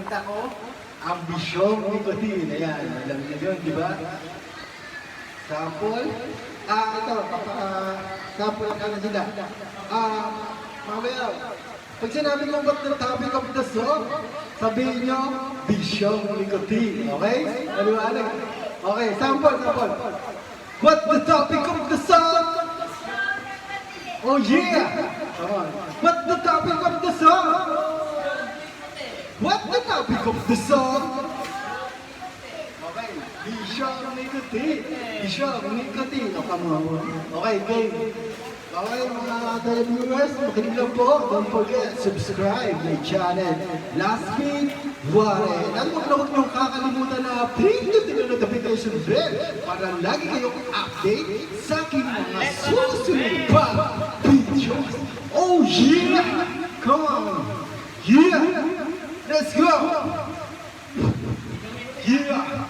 ipapakita ko ang bisyong nikotin. Ayan, alam niyo yun, di ba? Sample. Ito, sample ka na sila. Mamaya, pag sinabi ko ba't the topic of the song, sabihin nyo, bisyong nikotin. Okay? Maliwanag. Okay, sample. What's the topic of the song? Oh yeah! Come on. What's the topic of the song? What's the topic of the song? Okay, bisyong nikotin. Bisyong nikotin. Okay, game. Okay, mga televiewers, makinig lang po. Don't forget, subscribe my channel. Last week, Warren. At huwag niyong kakalimutan na pindutin ang notification bell para lagi kayong update sa aking mga susunod pa videos. Oh yeah! Come on! Yeah! Let's go! Yeah!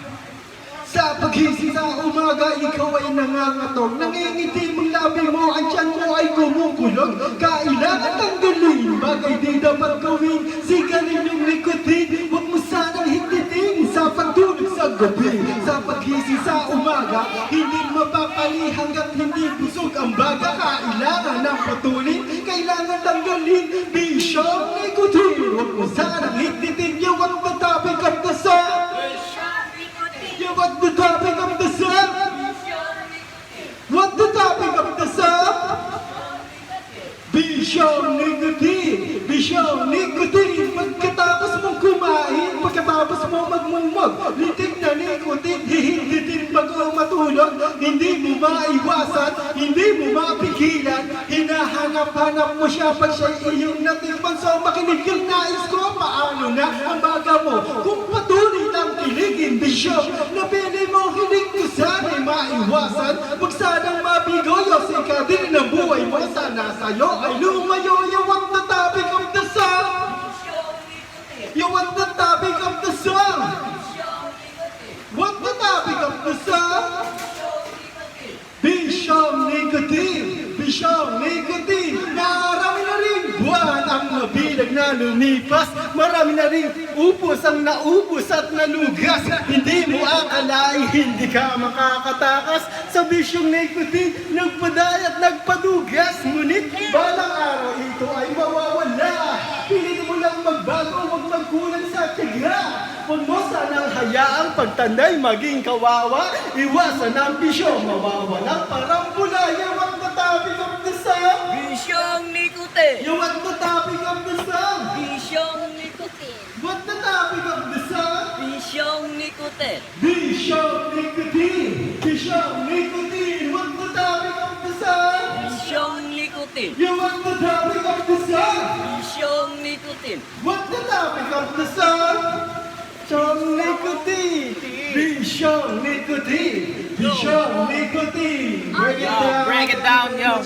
Sa pagising sa umaga, ikaw ay nangangatog. Nangingitim ang labi mo, ang tiyan mo ay gumukulog. Kailangan tanggalin, bagay di dapat gawin. Sigarin yung nikotin, huwag mo sanang hinditin. Sa pagtulog sa gabi, sa pagising sa umaga, hindi mapapali hanggat hindi busog ang baga. Kailangan ng putulin, kailangan tanggalin. Bisyong nikotin, huwag mo sanang hinditin. You want the topic of the song? What's the topic of the song? What's the topic of the song? Bisyong nikotin. Bisyong nikotin. Pagkatapos mong kumain, pagkatapos mo magmumag, litik na nikotin, hihinditin bago matulog. Hindi mo maiwasan, hindi mo mapigilan. Hinahanap-hanap mo siya pag siya'y iyong natikman. So makinig yung nais ko, paano na ang baga mo? Kung patuloy lang kiligin, bisyong napili mo, hiling ko sana'y maiwasan. Huwag sanang mabigoyo, sika din ang buhay mo. Sana sa'yo ay lumayo. You want the topic of the song? You want the topic of the song? What the topic of the song? Bisyong nikotin. Bisyong nikotin. Marami na rin buwan ang nabilag na lumipas. Marami na rin upos ang naubos at nalugas. Hindi mo akalain, hindi ka makakatakas sa bisyong nikotin. Nagpadaya at nagpadugas. Ngunit balang araw ito ay mawawala. Pilit mo lang magbago, huwag magkulang sa tiga. Huwag mo sanang hayaang pagtanday maging kawawa. Iwasan ang bisyong mawawala. Parang pula, you want the topic of the song? Bisyong nikotin. You want the topic of the song? Bisyong nikotin. What the topic of the song? Bisyong nikotin. Bisyong nikotin. Bisyong nikotin. What the topic of the song? Bisyong nikotin. You want the topic of the song? Bisyong nikotin. What the topic of the song? Bisyong nikotin. Bisyong nikotin. Bisyong nikotin. Break it down. Break it down, yo.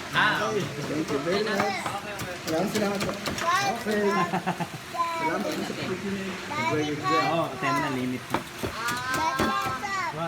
Thank you very much. Salamat po. Okay. Salamat po sa pakikinig. Break it down. Oo, tayo na limit.